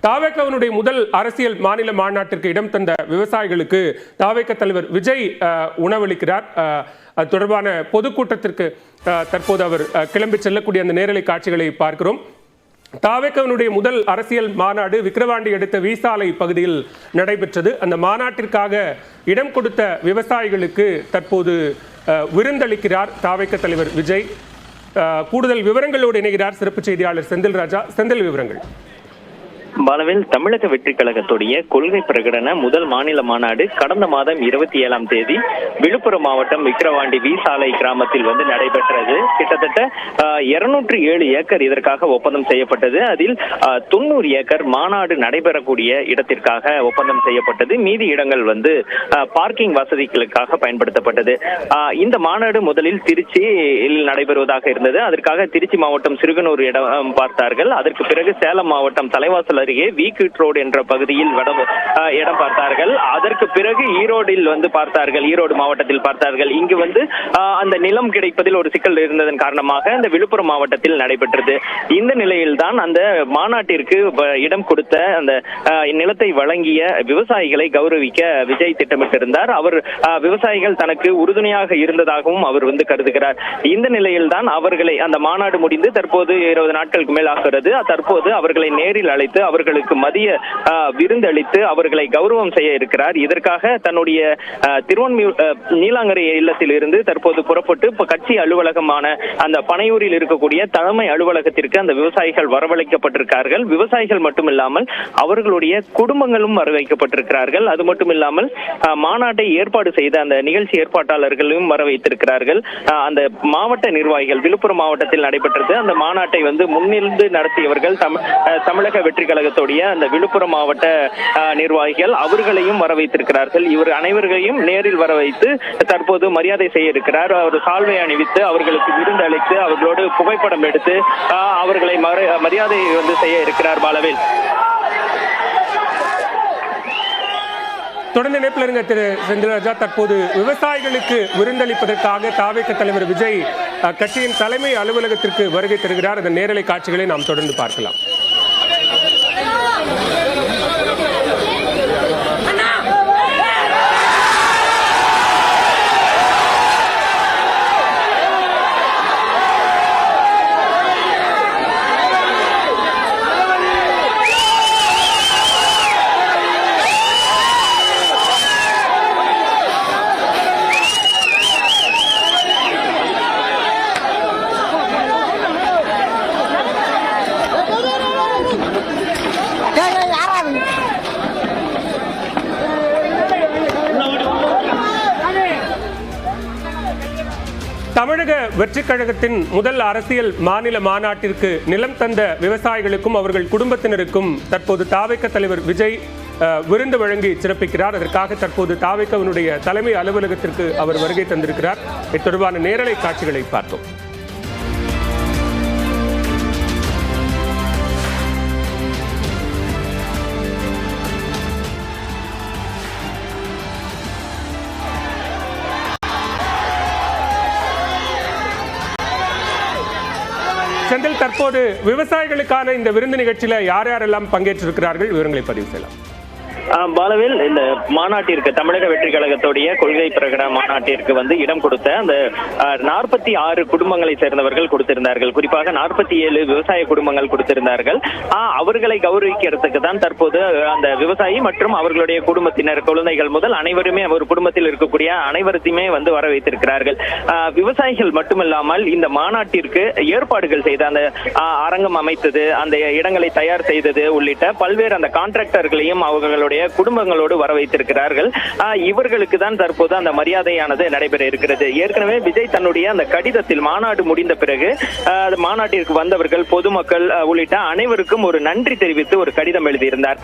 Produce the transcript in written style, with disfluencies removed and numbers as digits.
தாவேகவினுடைய முதல் அரசியல் மாநில மாநாட்டிற்கு இடம் தந்த விவசாயிகளுக்கு தாவேக தலைவர் விஜய் உணவளிக்கிறார். அது தொடர்பான பொதுக்கூட்டத்திற்கு தற்போது அவர் கிளம்பி செல்லக்கூடிய அந்த நேரலை காட்சிகளை பார்க்கிறோம். தாவேகவினுடைய முதல் அரசியல் மாநாடு விக்கிரவாண்டி அடுத்த வீசாலை பகுதியில் நடைபெற்றது. அந்த மாநாட்டிற்காக இடம் கொடுத்த விவசாயிகளுக்கு தற்போது விருந்தளிக்கிறார் தாவேக தலைவர் விஜய். கூடுதல் விவரங்களோடு இணைகிறார் சிறப்பு செய்தியாளர் செந்தில் ராஜா. செந்தில், விவரங்கள். பாலவேல், தமிழக வெற்றி கழகத்துடைய கொள்கை பிரகடன முதல் மாநில மாநாடு கடந்த மாதம் 27ஆம் தேதி விழுப்புரம் மாவட்டம் விக்கிரவாண்டி வீசாலை கிராமத்தில் நடைபெற்றது. கிட்டத்தட்ட 207 ஏக்கர் இதற்காக ஒப்பந்தம் செய்யப்பட்டது. அதில் 90 ஏக்கர் மாநாடு நடைபெறக்கூடிய இடத்திற்காக ஒப்பந்தம் செய்யப்பட்டது. மீதி இடங்கள் பார்க்கிங் வசதிகளுக்காக பயன்படுத்தப்பட்டது. இந்த மாநாடு முதலில் திருச்சியில் நடைபெறுவதாக இருந்தது. அதற்காக திருச்சி மாவட்டம் சிறுகனூர் இடம் பார்த்தார்கள். அதற்கு பிறகு சேலம் மாவட்டம் தலைவாசல் அருகே வீக்ட் ரோடு என்ற பகுதியில் இடம் பார்த்தார்கள். அதற்கு பிறகு ஈரோடில் பார்த்தார்கள். ஈரோடு மாவட்டத்தில் பார்த்தார்கள். இங்கு அந்த நிலம் கிடைப்பதில் ஒரு சிக்கல் இருந்ததன் காரணமாக அந்த விழுப்புரம் மாவட்டத்தில் நடைபெற்றது. இந்த நிலையில்தான் அந்த மாநாட்டிற்கு இடம் கொடுத்த அந்த நிலத்தை வழங்கிய விவசாயிகளை கௌரவிக்க விஜய் திட்டமிட்டிருந்தார். அவர் விவசாயிகள் தனக்கு உறுதுணையாக இருந்ததாகவும் அவர் கருதுகிறார். இந்த நிலையில்தான் அவர்களை அந்த மாநாடு முடிந்து தற்போது 20 நாட்களுக்கு மேல் ஆகிறது. தற்போது அவர்களை நேரில் அழைத்து அவர்களுக்கு மதிய விருந்தளித்து அவர்களை கௌரவம் செய்ய இருக்கிறார். இதற்காக தன்னுடைய நீலாங்கரை இல்லத்தில் இருந்து தற்போது புறப்பட்டு கட்சி அலுவலகமான அந்த பனையூரில் இருக்கக்கூடிய தலைமை அலுவலகத்திற்கு அந்த விவசாயிகள் வரவழைக்கப்பட்டிருக்கிறார்கள். விவசாயிகள் மட்டுமில்லாமல் அவர்களுடைய குடும்பங்களும் வரவைக்கப்பட்டிருக்கிறார்கள். அது மட்டுமில்லாமல் மாநாட்டை ஏற்பாடு செய்த அந்த நிகழ்ச்சி ஏற்பாட்டாளர்களும் வர வைத்திருக்கிறார்கள். அந்த மாவட்ட நிர்வாகிகள் விழுப்புரம் மாவட்டத்தில் நடைபெற்றது. அந்த மாநாட்டை முன்னிருந்து நடத்தியவர்கள் தமிழக வெற்றி கழகத்துடைய அந்த விழுப்புரம் மாவட்ட நிர்வாகிகள், அவர்களையும் வர வைத்திருக்கிறார்கள். இவர் அனைவர்களையும் நேரில் வர வைத்து தற்போது மரியாதை செய்ய இருக்கிறார். அவர் சால்வை அணிவித்து அவர்களுக்கு விருந்து அளித்து அவர்களோடு புகைப்படம் எடுத்து அவர்களை மரியாதை செய்ய இருக்கிறார். பாலவேல், தொடர்ந்து இணைப்பில் இருங்க திரு செந்தில்ராஜா. தற்போது விவசாயிகளுக்கு விருந்தளிப்பதற்காக தாவேக தலைவர் விஜய் கட்சியின் தலைமை அலுவலகத்திற்கு வருகை தருகிறார். அந்த நேரலை காட்சிகளை நாம் தொடர்ந்து பார்க்கலாம். தமிழக வெற்றி கழகத்தின் முதல் அரசியல் மாநில மாநாட்டிற்கு நிலம் தந்த விவசாயிகளுக்கும் அவர்கள் குடும்பத்தினருக்கும் தற்போது தாவேக தலைவர் விஜய் விருந்து வழங்கி சிறப்பிக்கிறார். அதற்காக தற்போது தாவேகவினுடைய தலைமை அலுவலகத்திற்கு அவர் வருகை தந்திருக்கிறார். இது தொடர்பான நேரலை காட்சிகளை பார்த்தோம். செந்தில், தற்போது விவசாயிகளுக்கான இந்த விருந்து நிகழ்ச்சியில யார் யாரெல்லாம் பங்கேற்றிருக்கிறார்கள், விவரங்களை பதிவு செய்யலாம். பாலவேல், இந்த மாநாட்டிற்கு தமிழக வெற்றி கழகத்துடைய கொள்கை பிரகடன மாநாட்டிற்கு இடம் கொடுத்த அந்த 46 குடும்பங்களை சேர்ந்தவர்கள் கொடுத்திருந்தார்கள். குறிப்பாக 47 விவசாய குடும்பங்கள் கொடுத்திருந்தார்கள். அவர்களை கௌரவிக்கிறதுக்கு தான் தற்போது அந்த விவசாயி மற்றும் அவர்களுடைய குடும்பத்தினர், குழந்தைகள் முதல் அனைவருமே ஒரு குடும்பத்தில் இருக்கக்கூடிய அனைவருத்தையுமே வர வைத்திருக்கிறார்கள். விவசாயிகள் மட்டுமில்லாமல் இந்த மாநாட்டிற்கு ஏற்பாடுகள் செய்த அந்த அரங்கம் அமைத்தது, அந்த இடங்களை தயார் செய்தது உள்ளிட்ட பல்வேறு அந்த கான்ட்ராக்டர்களையும் அவர்களுடைய குடும்பங்களோடு வர வைத்திருக்கிறார்கள். இவர்களுக்கு தான் தற்போது அந்த மரியாதையானது நடைபெற இருக்கிறது. ஏற்கனவே விஜய் தன்னுடைய அந்த கடிதத்தில் மாநாடு முடிந்த பிறகு மாநாட்டிற்கு வந்தவர்கள், பொதுமக்கள் உள்ளிட்ட அனைவருக்கும் ஒரு நன்றி தெரிவித்து ஒரு கடிதம் எழுதியிருந்தார்.